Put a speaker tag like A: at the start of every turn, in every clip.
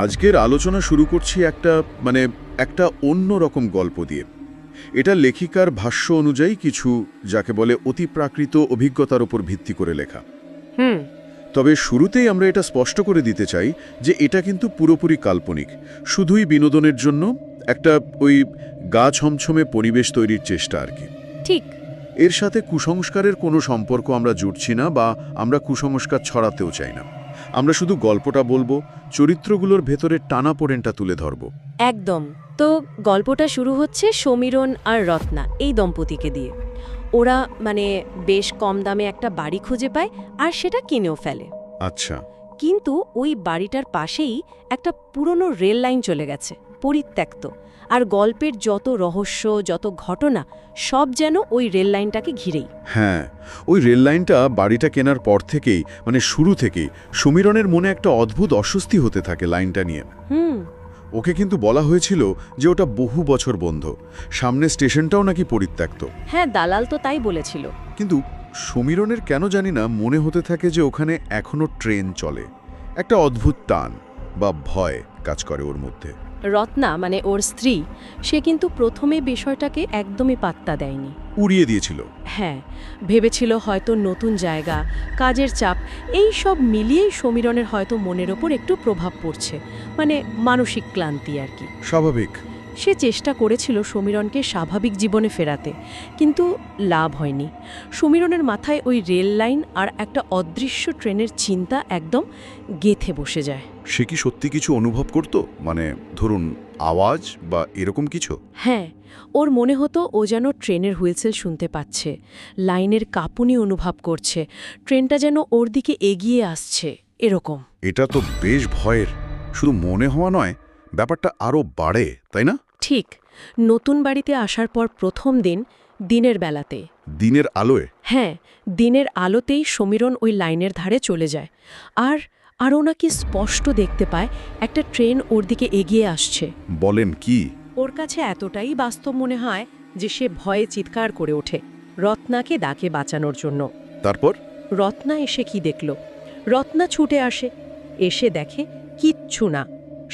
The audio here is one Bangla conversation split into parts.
A: আজকের আলোচনা শুরু করছি একটা অন্য রকম গল্প দিয়ে। এটা লেখিকার ভাষ্য অনুযায়ী কিছু যাকে বলে অতিপ্রাকৃত অভিজ্ঞতার উপর ভিত্তি করে লেখা।
B: হুম।
A: তবে শুরুতেই আমরা এটা স্পষ্ট করে দিতে চাই যে এটা কিন্তু পুরোপুরি কাল্পনিক, শুধুই বিনোদনের জন্য একটা ওই গা ছমছমে পরিবেশ তৈরির চেষ্টা আর কি।
B: ঠিক।
A: এর সাথে কুসংস্কারের কোনো সম্পর্ক আমরা জুড়ছি না বা আমরা কুসংস্কার ছড়াতেও চাই না। আমরা শুধু গল্পটা বলবো, চরিত্রগুলোর ভেতরের টানাপোড়েনটা তুলে ধরব।
B: একদম। তো গল্পটা শুরু হচ্ছে সমীরণ আর রত্না এই দম্পতিকে দিয়ে। ওরা বেশ কম দামে একটা বাড়ি খুঁজে পায় আর সেটা কিনেও ফেলে।
A: আচ্ছা।
B: কিন্তু ওই বাড়িটার পাশেই একটা পুরনো রেল লাইন চলে গেছে, পরিত্যক্ত। আর গল্পের যত রহস্য, যত ঘটনা সব যেন ওই রেল লাইনটাকে ঘিরেই।
A: হ্যাঁ, ওই রেল লাইনটা বাড়িটা কেনার পর থেকেই শুরু থেকেই সমীরণের মনে একটা অদ্ভুত অস্বস্তি হতে থাকে লাইনটা নিয়ে। ওকে কিন্তু বলা হয়েছিল যে ওটা বহু বছর বন্ধ, সামনে স্টেশনটাও নাকি পরিত্যক্ত।
B: হ্যাঁ, দালাল তো তাই বলেছিল।
A: কিন্তু সমীরণের কেন জানি না মনে হতে থাকে যে ওখানে এখনো ট্রেন চলে। একটা অদ্ভুত টান বা ভয় কাজ করে ওর মধ্যে।
B: রত্না ওর স্ত্রী, সে কিন্তু প্রথমে বিষয়টাকে একদমই পাত্তা দেয়নি,
A: উড়িয়ে দিয়েছিল।
B: হ্যাঁ, ভেবেছিল হয়তো নতুন জায়গা, কাজের চাপ, এই সব মিলিয়েই সমীরণের হয়তো মনের ওপর একটু প্রভাব পড়ছে, মানসিক ক্লান্তি আর কি।
A: স্বাভাবিক।
B: সে চেষ্টা করেছিল সমীরণকে স্বাভাবিক জীবনে ফেরাতে, কিন্তু লাভ হয়নি। সমীরণের মাথায় ওই রেল লাইন আর একটা অদৃশ্য ট্রেনের চিন্তা একদম গেঁথে বসে যায়।
A: সে কি সত্যি কিছু অনুভব করত? ধরুন আওয়াজ বা এরকম কিছু?
B: হ্যাঁ, ওর মনে হতো ও যেন ট্রেনের হুইলসেল শুনতে পাচ্ছে, লাইনের কাঁপুনি অনুভব করছে, ট্রেনটা যেন ওর দিকে এগিয়ে আসছে, এরকম।
A: এটা তো বেশ ভয়ের। শুধু মনে হওয়া নয়, ব্যাপারটা আরও বাড়ে, তাই না?
B: ঠিক। নতুন বাড়িতে আসার পর প্রথম দিন, দিনের বেলাতে।
A: দিনের আলোয়?
B: হ্যাঁ, দিনের আলোতেই সমীরণ ওই লাইনের ধারে চলে যায়। আর ও নাকি স্পষ্ট দেখতে পায় একটা ট্রেন ওর দিকে এগিয়ে আসছে।
A: বলেন কি?
B: ওর কাছে এতটাই বাস্তব মনে হয় যে সে ভয়ে চিৎকার করে ওঠে, রত্নাকে ডাকে বাঁচানোর জন্য।
A: তারপর?
B: রত্না এসে কি দেখল? রত্না ছুটে আসে, এসে দেখে কিচ্ছু না,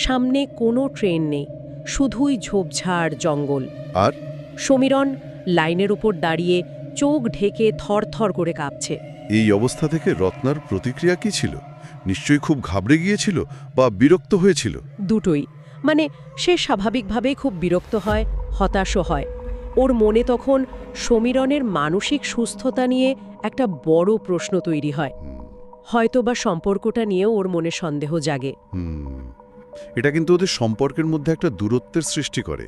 B: সামনে কোনো ট্রেন নেই, শুধুই ঝোপঝাড় জঙ্গল।
A: আর
B: সমীরণ লাইনের উপর দাঁড়িয়ে চোখ ঢেকে থরথর করে কাঁপছে।
A: এই অবস্থা থেকে রত্নার প্রতিক্রিয়া কি ছিল? নিশ্চয়ই খুব ঘাবড়ে গিয়েছিল বা বিরক্ত হয়েছিল।
B: দুটোই। সে স্বাভাবিকভাবেই খুব বিরক্ত হয়, হতাশও হয়। ওর মনে তখন সমীরণের মানসিক সুস্থতা নিয়ে একটা বড় প্রশ্ন তৈরি হয়। হয়তোবা সম্পর্কটা নিয়েও ওর মনে সন্দেহ জাগে।
A: এটা কিন্তু ওদের সম্পর্কের মধ্যে একটা দূরত্বের সৃষ্টি করে।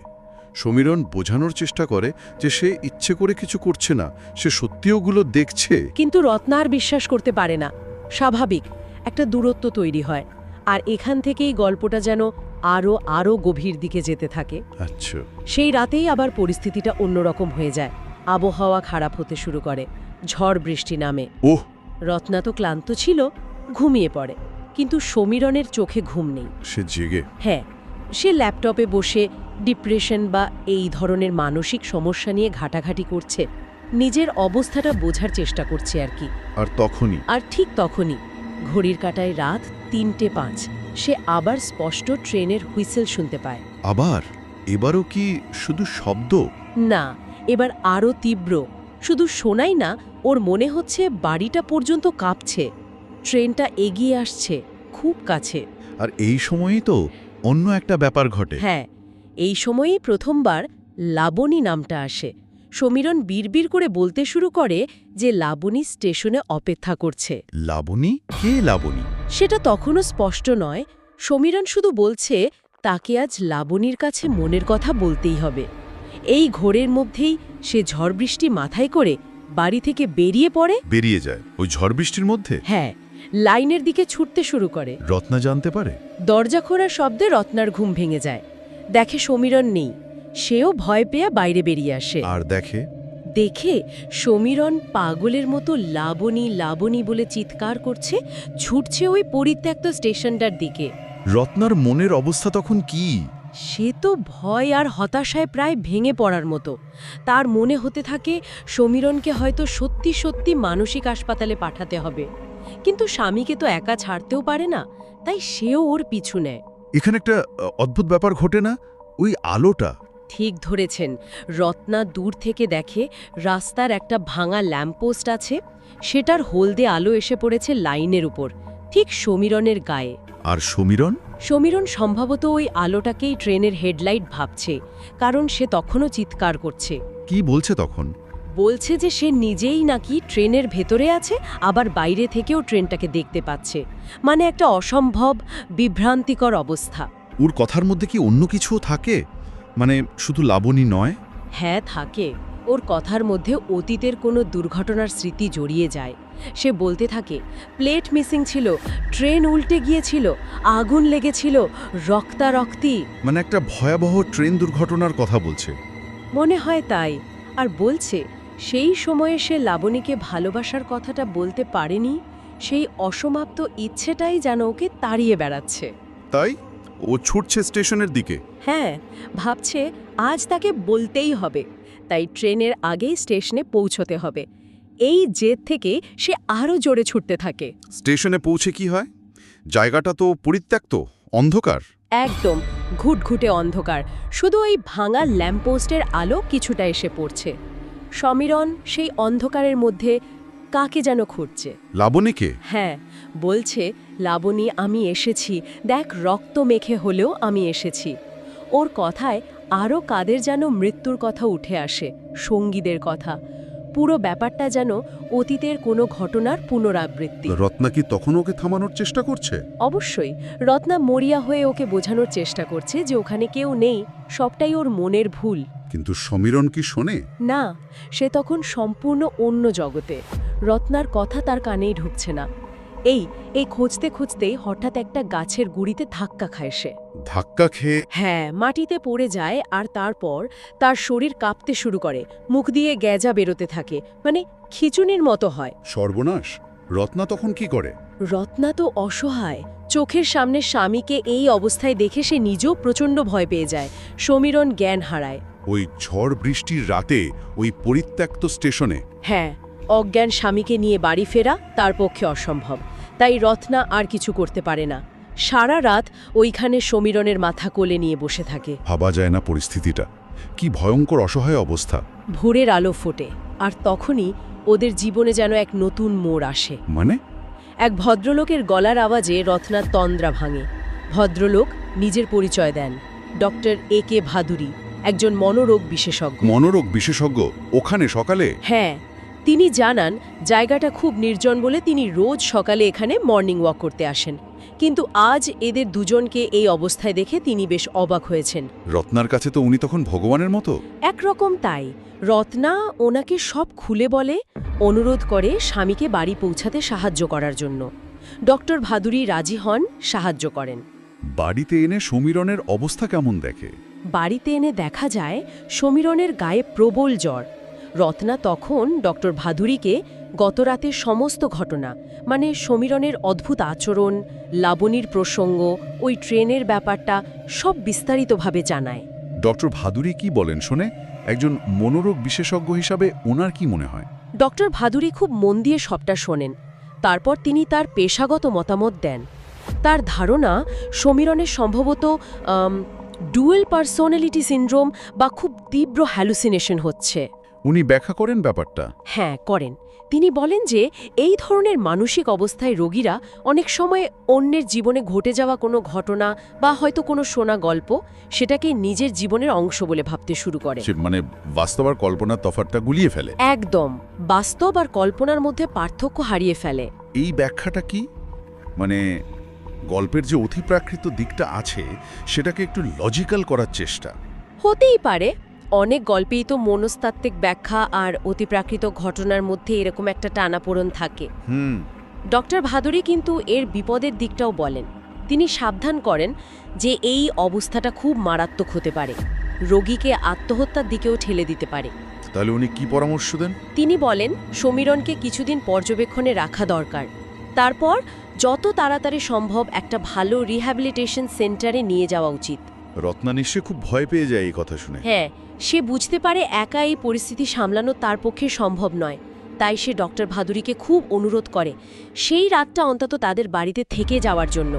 A: সমীরণ বোঝানোর চেষ্টা করে যে সে ইচ্ছে করে কিছু করছে না, সে সত্যি ওগুলো দেখছে।
B: কিন্তু রত্না আর বিশ্বাস করতে পারে না। স্বাভাবিক একটা দূরত্ব তৈরি হয়, আর এখান থেকেই গল্পটা যেন আরও গভীর দিকে যেতে থাকে।
A: আচ্ছা।
B: সেই রাতেই আবার পরিস্থিতিটা অন্যরকম হয়ে যায়। আবহাওয়া খারাপ হতে শুরু করে, ঝড় বৃষ্টি নামে।
A: ওহ!
B: রত্না তো ক্লান্ত ছিল, ঘুমিয়ে পড়ে, কিন্তু সমীরণের চোখে ঘুম নেই।
A: সে জেগে?
B: হ্যাঁ, সে ল্যাপটপে বসে ডিপ্রেশন বা এই ধরনের মানসিক সমস্যা নিয়ে ঘাটাঘাটি করছে, নিজের অবস্থাটা বোঝার চেষ্টা করছে আর কি।
A: আর
B: ঠিক তখনই ঘড়ির কাঁটায় রাত 3:05। সে আবার স্পষ্ট ট্রেনের হুইসেল শুনতে পায়।
A: আবার? এবারও কি শুধু শব্দ?
B: না, এবার আরও তীব্র। শুধু শোনাই না, ওর মনে হচ্ছে বাড়িটা পর্যন্ত কাঁপছে, ট্রেনটা এগিয়ে আসছে খুব কাছে।
A: আর এই সময়ই তো অন্য একটা ব্যাপার ঘটে।
B: হ্যাঁ, এই সময়েই প্রথমবার লাবণী নামটা আসে। সমীরণ বিড়বিড় করে বলতে শুরু করে যে লাবণী স্টেশনে অপেক্ষা করছে।
A: লাবণী? কে লাবণী?
B: সেটা তখনও স্পষ্ট নয়। সমীরণ শুধু বলছে তাকে আজ লাবণীর কাছে মনের কথা বলতেই হবে। এই ঘোরের মধ্যেই সে ঝড় বৃষ্টি মাথায় করে বাড়ি থেকে
A: বেরিয়ে যায় ওই ঝড় বৃষ্টির মধ্যে?
B: হ্যাঁ, লাইনের দিকে ছুটতে শুরু করে।
A: রত্না জানতে পারে?
B: দরজা খোলার শব্দে রত্নার ঘুম ভেঙে যায়। দেখে সমীরণ নেই। সেও ভয় পেয়ে বাইরে বেরিয়ে আসে।
A: আর দেখে
B: সমীরণ পাগলের মতো লাবণী লাবণী বলে চিৎকার করছে, ছুটছে ওই পরিত্যক্ত স্টেশনটার দিকে।
A: রত্নার মনের অবস্থা তখন কি?
B: সে তো ভয় আর হতাশায় প্রায় ভেঙে পড়ার মতো। তার মনে হতে থাকে সমীরণকে হয়তো সত্যি সত্যি মানসিক হাসপাতালে পাঠাতে হবে, কিন্তু স্বামীকে তো একা ছাড়তেও পারে না, তাই সেও ওর পিছু নেয়।
C: এখানে একটা অদ্ভুত ব্যাপার ঘটে না, ওই আলোটা।
B: ঠিক ধরেছেন। রত্না দূর থেকে দেখে রাস্তার একটা ভাঙা ল্যাম্পপোস্ট আছে, সেটার হলদে আলো এসে পড়েছে লাইনের উপর, ঠিক সমীরণের গায়ে।
C: আর সমীরণ?
B: সমীরণ সম্ভবত ওই আলোটাকেই ট্রেনের হেডলাইট ভাবছে, কারণ সে তখনও চিৎকার করছে।
C: কি বলছে তখন?
B: বলছে যে সে নিজেই নাকি ট্রেনের ভেতরে আছে, আবার বাইরে থেকেও ট্রেনটাকে দেখতে পাচ্ছে। মানে একটা অসম্ভব বিভ্রান্তিকর অবস্থা।
C: ওর কথার মধ্যে কি অন্য কিছুও থাকে? মানে শুধু লাবণী নয়?
B: হ্যাঁ, থাকে। ওর কথার মধ্যে অতীতের কোনো দুর্ঘটনার স্মৃতি জড়িয়ে যায়। সে বলতে থাকে, প্লেট মিসিং ছিল, ট্রেন উল্টে গিয়েছিল, আগুন লেগেছিল, রক্তারক্তি।
C: মানে একটা ভয়াবহ ট্রেন দুর্ঘটনার কথা বলছে।
B: মনে হয় তাই। আর বলছে সেই সময়ে সে লাবণীকে ভালোবাসার কথাটা বলতে পারেনি, সেই অসমাপ্ত ইচ্ছেটাই যেন ওকে তাড়িয়ে বেড়াচ্ছে।
C: তাই ও ছুটছে স্টেশনের দিকে।
B: হ্যাঁ, ভাবছে আজ তাকে বলতেই হবে, তাই ট্রেনের আগেই স্টেশনে পৌঁছতে হবে। এই জেদ থেকে সে আরও জোরে ছুটতে থাকে।
C: স্টেশনে পৌঁছে কি হয়? জায়গাটা তো পরিত্যক্ত, অন্ধকার।
B: একদম ঘুটঘুটে অন্ধকার, শুধু ওই ভাঙা ল্যাম্পপোস্টের আলো কিছুটা এসে পড়ছে। সমীরণ সেই অন্ধকারের মধ্যে কাকে যেন খুঁজছে।
C: লাবণীকে?
B: হ্যাঁ, বলছে, লাবণী, আমি এসেছি, দেখ, রক্ত মেখে হলেও আমি এসেছি। ওর কথায় আরও কাদের যেন মৃত্যুর কথা উঠে আসে, সঙ্গীদের কথা। পুরো ব্যাপারটা যেন অতীতের কোনো ঘটনার পুনরাবৃত্তি।
C: রত্না কি তখন ওকে থামানোর চেষ্টা করছে?
B: অবশ্যই। রত্না মরিয়া হয়ে ওকে বোঝানোর চেষ্টা করছে যে ওখানে কেউ নেই, সবটাই ওর মনের ভুল।
C: কিন্তু সমীরণ কি শোনে?
B: না, সে তখন সম্পূর্ণ অন্য জগতে। রত্নার কথা তার কানেই ঢুকছে না। এই খুঁজতে খুঁজতেই হঠাৎ একটা গাছের গুঁড়িতে ধাক্কা খায় সে।
C: ধাক্কা খেয়ে?
B: হ্যাঁ, মাটিতে পড়ে যায়, আর তারপর তার শরীর কাঁপতে শুরু করে, মুখ দিয়ে গ্যাজা বেরোতে থাকে, মানে খিচুনির মতো হয়।
C: সর্বনাশ! রত্না তখন কি করে?
B: রত্না তো অসহায়। চোখের সামনে স্বামীকে এই অবস্থায় দেখে সে নিজেও প্রচণ্ড ভয় পেয়ে যায়। সমীরণ জ্ঞান হারায়।
C: ওই ঝড় বৃষ্টির রাতে ওই পরিত্যক্ত স্টেশনে?
B: হ্যাঁ, অজ্ঞান স্বামীকে নিয়ে বাড়ি ফেরা তার পক্ষে অসম্ভব। তাই রত্না আর কিছু করতে পারে না। সারা রাত ওইখানে সমীরণের মাথা কোলে নিয়ে বসে থাকে।
C: ভাবা যায় না পরিস্থিতিটা। কি ভয়ঙ্কর অসহায় অবস্থা।
B: ভোরের আলো ফোটে, আর তখনই ওদের জীবনে যেন এক নতুন মোড় আসে।
C: মানে?
B: এক ভদ্রলোকের গলার আওয়াজে রত্নার তন্দ্রা ভাঙে। ভদ্রলোক নিজের পরিচয় দেন, ডক্টর একে ভাদুরী, একজন মনোরোগ বিশেষজ্ঞ।
C: মনোরোগ বিশেষজ্ঞ? ওখানে সকালে?
B: হ্যাঁ, তিনি জানান জায়গাটা খুব নির্জন বলে তিনি রোজ সকালে এখানে মর্নিং ওয়াক করতে আসেন। কিন্তু আজ এদের দুজনকে এই অবস্থায় দেখে তিনি বেশ অবাক হয়েছেন।
C: রত্নার কাছে তো উনি তখন ভগবানের মতো।
B: একরকম তাই। রত্না ওনাকে সব খুলে বলে, অনুরোধ করে স্বামীকে বাড়ি পৌঁছাতে সাহায্য করার জন্য। ডক্টর ভাদুরী রাজি হন, সাহায্য করেন।
C: বাড়িতে এনে সমীরণের অবস্থা কেমন দেখে?
B: বাড়িতে এনে দেখা যায় সমীরণের গায়ে প্রবল জ্বর। রত্না তখন ডক্টর ভাদুরীকে গতরাতের সমস্ত ঘটনা, মানে সমীরণের অদ্ভুত আচরণ, লাবণীর প্রসঙ্গ, ওই ট্রেনের ব্যাপারটা সব বিস্তারিতভাবে জানায়।
C: ডক্টর ভাদুরী কি বলেন শোনে? একজন মনোরোগ বিশেষজ্ঞ হিসাবে ওনার কি মনে হয়?
B: ডক্টর ভাদুরী খুব মন দিয়ে সবটা শোনেন। তারপর তিনি তার পেশাগত মতামত দেন। তার ধারণা সমীরণের সম্ভবত ডুয়েল পার্সোনালিটি সিনড্রোম বা খুব তীব্র হ্যালুসিনেশন হচ্ছে।
C: উনি ব্যাখ্যা করেন ব্যাপারটা?
B: হ্যাঁ, করেন। তিনি বলেন যে এই ধরনের মানসিক অবস্থায় রোগীরা অনেক সময় অন্যের জীবনে ঘটে যাওয়া কোনো ঘটনা বা হয়তো কোনো শোনা গল্প, সেটাকে নিজের জীবনের অংশ বলে ভাবতে শুরু করে।
C: মানে বাস্তব আর কল্পনার তফাৎটা গুলিয়ে ফেলে।
B: একদম, বাস্তব আর কল্পনার মধ্যে পার্থক্য হারিয়ে ফেলে।
C: এই ব্যাখ্যাটা কি? মানে গল্পের যে অতিপ্রাকৃত দিকটা আছে সেটাকে একটু লজিক্যাল করার চেষ্টা।
B: হতেই পারে। অনেক গল্পেই তো মনস্তাত্ত্বিক ব্যাখ্যা আর অতিপ্রাকৃত ঘটনার মধ্যে এরকম একটা টানাপোড়েন থাকে। ডক্টর ভাদুরী কিন্তু এর বিপদের দিকটাও বলেন। তিনি সাবধান করেন যে এই অবস্থাটা খুব মারাত্মক হতে পারে, রোগীকে আত্মহত্যার দিকেও ঠেলে দিতে পারে।
C: তাহলে উনি কি পরামর্শ দেন?
B: তিনি বলেন সমীরণকে কিছুদিন পর্যবেক্ষণে রাখা দরকার, তারপর যত তাড়াতাড়ি সম্ভব একটা ভালো রিহ্যাবিলিটেশন সেন্টারে নিয়ে যাওয়া উচিত।
C: রত্না নিশ্চয়ই খুব ভয় পেয়ে যায় এই কথা শুনে।
B: হ্যাঁ, সে বুঝতে পারে একা এই পরিস্থিতি সামলানো তার পক্ষে সম্ভব নয়। তাই সে ডক্টর ভাদুরীকে খুব অনুরোধ করে সেই রাতটা অন্তত তাদের বাড়িতে থেকে যাওয়ার জন্য,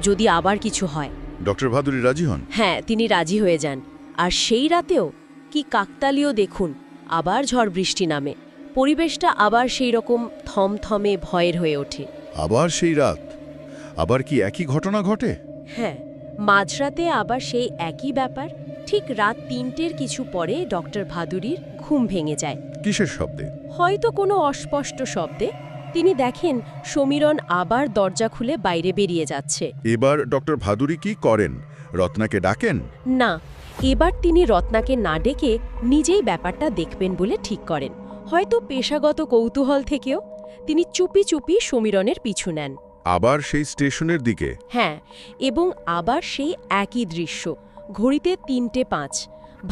B: যদি আবার কিছু হয়।
C: ডক্টর ভাদুরী রাজি হন?
B: হ্যাঁ, তিনি রাজি হয়ে যান। আর সেই রাতেও কি কাকতালীয় দেখুন, আবার ঝড় বৃষ্টি নামে। পরিবেশটা আবার সেই রকম থমথমে ভয়ের হয়ে ওঠে।
C: আবার সেই রাত, আবার কি একই ঘটনা ঘটে?
B: হ্যাঁ, মাঝরাতে আবার সেই একই ব্যাপার। ঠিক রাত ৩টের কিছু পরে ডক্টর ভাদুরীর ঘুম ভেঙে যায়।
C: কিসের শব্দে?
B: হয়তো কোনো অস্পষ্ট শব্দে। তিনি দেখেন সমীরণ আবার দরজা খুলে বাইরে বেরিয়ে যাচ্ছে।
C: এবার ডক্টর ভাদুরী কি করেন? রত্নাকে ডাকেন?
B: না, এবার তিনি রত্নাকে না ডেকে নিজেই ব্যাপারটা দেখবেন বলে ঠিক করেন। হয়তো পেশাগত কৌতূহল থেকেও তিনি চুপি চুপি সমীরণের পিছু নেন।
C: আবার সেই স্টেশনের দিকে?
B: হ্যাঁ, এবং আবার সেই একই দৃশ্য। ঘড়িতে ৩:০৫।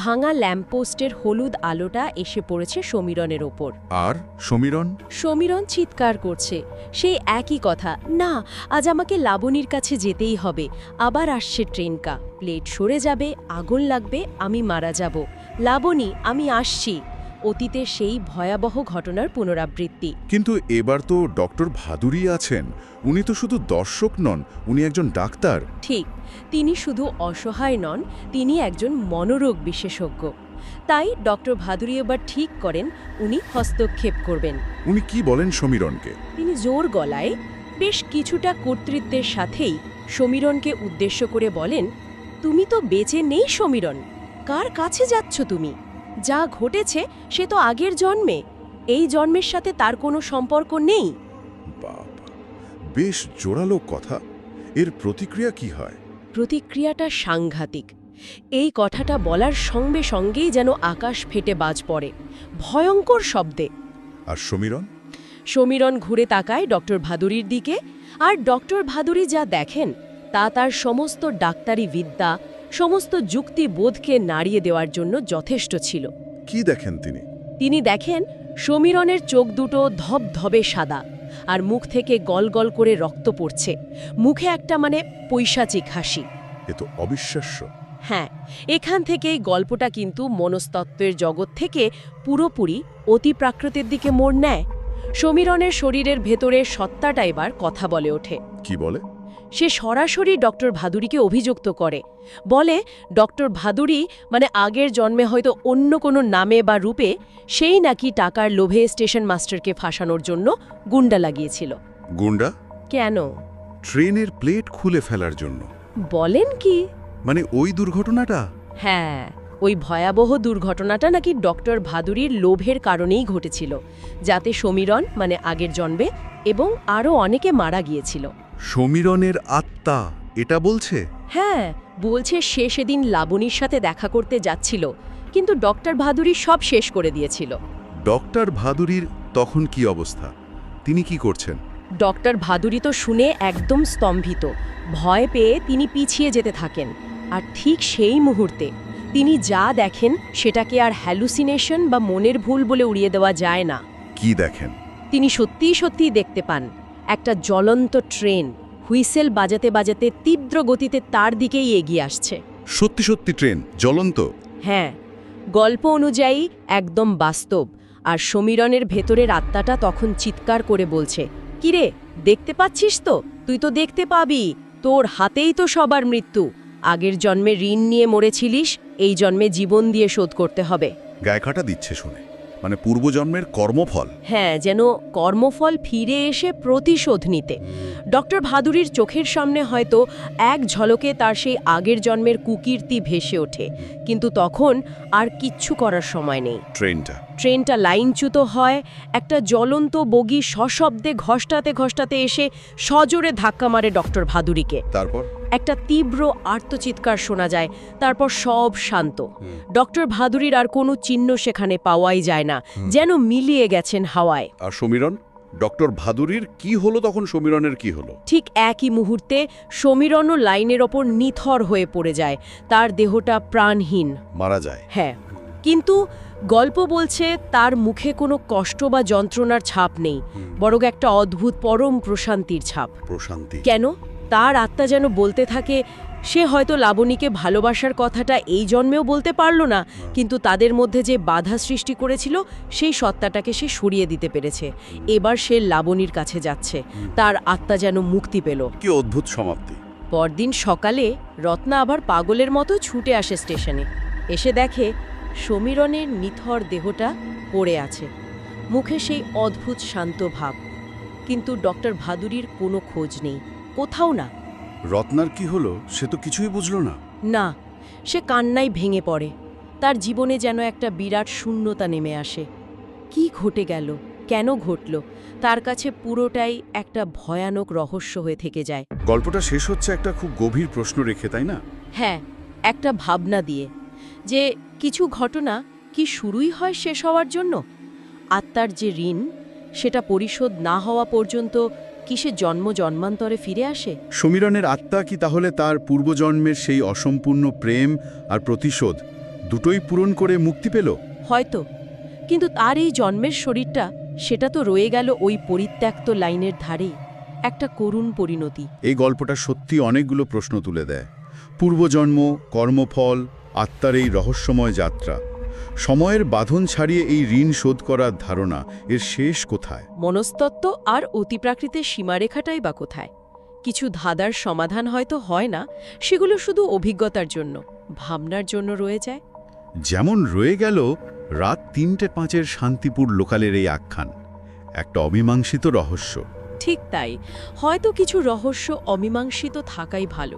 B: ভাঙা ল্যাম্পপোস্টের হলুদ আলোটা এসে পড়েছে সমীরণের ওপর।
C: আর সমীরণ?
B: সমীরণ চিৎকার করছে সেই একই কথা, না, আজ আমাকে লাবণীর কাছে যেতেই হবে। আবার আসছে ট্রেনকা, প্লেট সরে যাবে, আগুন লাগবে, আমি মারা যাব। লাবণী, আমি আসছি। অতীতের সেই ভয়াবহ ঘটনার পুনরাবৃত্তি।
C: কিন্তু এবার তো ডক্টর ভাদুরী আছেন। উনি তো শুধু দর্শক নন, উনি একজন ডাক্তার।
B: ঠিক, তিনি শুধু অসহায় নন, তিনি একজন মনোরোগ বিশেষজ্ঞ। তাই ডক্টর ভাদুরী এবার ঠিক করেন উনি হস্তক্ষেপ করবেন।
C: উনি কি বলেন সমীরণকে?
B: তিনি জোর গলায়, বেশ কিছুটা কর্তৃত্বের সাথেই সমীরণকে উদ্দেশ্য করে বলেন, তুমি তো বেঁচে নেই সমীরণ। কার কাছে যাচ্ছ তুমি? যা ঘটেছে সে তো আগের জন্মে, এই জন্মের সাথে তার কোনো সম্পর্ক নেই।
C: বাবা, বেশ জোরালো কথা। এর প্রতিক্রিয়া কি হয়?
B: প্রতিক্রিয়াটা সাংঘাতিক। এই কথাটা বলার সঙ্গে সঙ্গেই যেন আকাশ ফেটে বাজ পড়ে, ভয়ঙ্কর শব্দে।
C: আর সমীরণ?
B: সমীরণ ঘুরে তাকায় ডক্টর ভাদুরীর দিকে, আর ডক্টর ভাদুরী যা দেখেন তা তার সমস্ত ডাক্তারি বিদ্যা, সমস্ত যুক্তিবোধকে নাড়িয়ে দেওয়ার জন্য যথেষ্ট ছিল।
C: কি দেখেন তিনি?
B: তিনি দেখেন সমীরণের চোখ দুটো ধবধবে সাদা, আর মুখ থেকে গলগল করে রক্ত পড়ছে। মুখে একটা পৈশাচিক হাসি।
C: এ তো অবিশ্বাস্য।
B: হ্যাঁ, এখান থেকেই গল্পটা কিন্তু মনস্তত্ত্বের জগৎ থেকে পুরোপুরি অতিপ্রাকৃতের দিকে মোড় নেয়। সমীরণের শরীরের ভেতরের সত্তাটা এবার কথা বলে ওঠে।
C: কি বলে?
B: সে সরাসরি ডক্টর ভাদুরীকে অভিযুক্ত করে, বলে ডক্টর ভাদুরী আগের জন্মে হয়তো অন্য কোনো নামে বা রূপে সেই নাকি টাকার লোভে স্টেশন মাস্টারকে ফাঁসানোর জন্য গুন্ডা লাগিয়েছিল।
C: গুন্ডা?
B: কেন?
C: ট্রেনের প্লেট খুলে ফেলার জন্য।
B: বলেন কি?
C: ওই দুর্ঘটনাটা?
B: হ্যাঁ, ওই ভয়াবহ দুর্ঘটনাটা নাকি ডক্টর ভাদুরীর লোভের কারণেই ঘটেছিল, যাতে সমীরণ আগের জন্মে এবং আরও অনেকে মারা গিয়েছিল।
C: সমীরণের আত্মা এটা বলছে?
B: হ্যাঁ, বলছে সে সেদিন লাবণীর সাথে দেখা করতে যাচ্ছিল, কিন্তু ডক্টর ভাদুরী সব শেষ করে দিয়েছিল।
C: ডক্টর ভাদুরীর তখন কি অবস্থা? তিনি কি করছেন?
B: ডক্টর ভাদুরী তো শুনে একদম স্তম্ভিত। ভয় পেয়ে তিনি পিছিয়ে যেতে থাকেন। আর ঠিক সেই মুহূর্তে তিনি যা দেখেন সেটাকে আর হ্যালুসিনেশন বা মনের ভুল বলে উড়িয়ে দেওয়া যায় না।
C: কি দেখেন?
B: তিনি সত্যিই সত্যিই দেখতে পান একটা জ্বলন্ত ট্রেন হুইসেল বাজাতে বাজাতে তীব্র গতিতে তার দিকেই এগিয়ে আসছে।
C: সত্যি সত্যি ট্রেন জ্বলন্ত?
B: হ্যাঁ, গল্প অনুযায়ী একদম বাস্তব। আর সমীরণের ভেতরের আত্মাটা তখন চিৎকার করে বলছে, কিরে, দেখতে পাচ্ছিস তো? তুই তো দেখতে পাবি, তোর হাতেই তো সবার মৃত্যু। আগের জন্মে ঋণ নিয়ে মরেছিলিস, এই জন্মে জীবন দিয়ে শোধ করতে হবে।
C: গায়কাটা দিচ্ছে শুনে, পূর্বজন্মের কর্মফল।
B: হ্যাঁ, যেন কর্মফল ফিরে এসে প্রতিশোধ নিতে। ডক্টর ভাদুরীর চোখের সামনে হয়তো এক ঝলকে তার সেই আগের জন্মের কুকীর্তি ভেসে ওঠে, কিন্তু তখন আর কিচ্ছু করার সময় নেই। ট্রেনটা লাইনচ্যুত হয়, একটা জ্বলন্ত বগি সশব্দে ঘষ্টাতে ঘষ্টাতে এসে সজোরে ধাক্কা মারে ডক্টর ভাদুরীকে।
C: তারপর
B: একটা তীব্র আর্তচিৎকার শোনা যায়, তারপর সব শান্ত। ডক্টর ভাদুরীর আর কোনো চিহ্ন সেখানে পাওয়াই যায় না, যেন মিলিয়ে গেছেন হাওয়ায়।
C: আর সমীরণ? ডক্টর ভাদুরীর কি হলো তখন? সমীরণের কি হলো?
B: ঠিক একই মুহূর্তে সমীরণও লাইনের ওপর নিথর হয়ে পড়ে যায়, তার দেহটা প্রাণহীন,
C: মারা যায়।
B: হ্যাঁ, কিন্তু গল্প বলছে তার মুখে কোনো কষ্ট বা যন্ত্রণার ছাপ নেই, বরং একটা অদ্ভুত পরম প্রশান্তির ছাপ।
C: প্রশান্তি?
B: কেন? তার আত্মা যেন বলতে থাকে, সে হয়তো লাবণীকে ভালোবাসার কথাটা এই জন্মেও বলতে পারল না, কিন্তু তাদের মধ্যে যে বাধা সৃষ্টি করেছিল সেই সত্তাটাকে সে সরিয়ে দিতে পেরেছে। এবার সে লাবণীর কাছে যাচ্ছে, তার আত্মা যেন মুক্তি পেল।
C: কি অদ্ভুত সমাপ্তি!
B: পরদিন সকালে রত্না আবার পাগলের মতো ছুটে আসে স্টেশনে। এসে দেখে সমীরণের নিথর দেহটা পড়ে আছে, মুখে সেই অদ্ভুত শান্ত ভাব। কিন্তু ডক্টর ভাদুরীর কোনো খোঁজ নেই, কোথাও না।
C: রত্নার কি হলো সে তো কিছুই বুঝলো না।
B: না, সে কান্নায় ভেঙে পড়ে। তার জীবনে যেন একটা বিরাট শূন্যতা নেমে আসে। কি ঘটে গেল, কেন ঘটল, তার কাছে পুরোটাই একটা ভয়ানক রহস্য হয়ে থেকে যায়।
C: গল্পটা শেষ হচ্ছে একটা খুব গভীর প্রশ্ন রেখে, তাই না?
B: হ্যাঁ, একটা ভাবনা দিয়ে যে কিছু ঘটনা কি শুরুই হয় শেষ হওয়ার জন্য। আত্মার যে ঋণ, সেটা পরিশোধ না হওয়া পর্যন্ত কি সে জন্ম জন্মান্তরে ফিরে আসে?
A: সমীরণের আত্মা কি তাহলে তার পূর্বজন্মের সেই অসম্পূর্ণ প্রেম আর প্রতিশোধ দুটোই পূরণ করে মুক্তি পেল?
B: হয়তো, কিন্তু তার এই জন্মের শরীরটা, সেটা তো রয়ে গেল ওই পরিত্যক্ত লাইনের ধারেই, একটা করুণ পরিণতি।
A: এই গল্পটা সত্যি অনেকগুলো প্রশ্ন তুলে দেয়। পূর্বজন্ম, কর্মফল, আত্মার এই রহস্যময় যাত্রা, সময়ের বাঁধন ছাড়িয়ে এই ঋণ শোধ করার ধারণা, এর শেষ কোথায়?
B: মনস্তত্ত্ব আর অতিপ্রাকৃতের সীমারেখাটাই বা কোথায়? কিছু ধাঁধার সমাধান হয়তো হয় না, সেগুলো শুধু অভিজ্ঞতার জন্য, ভাবনার জন্য রয়ে যায়।
A: যেমন রয়ে গেল রাত ৩:০৫ শান্তিপুর লোকালের এই আখ্যান, একটা অমীমাংসিত রহস্য।
B: ঠিক তাই, হয়তো কিছু রহস্য অমীমাংসিত থাকাই ভালো।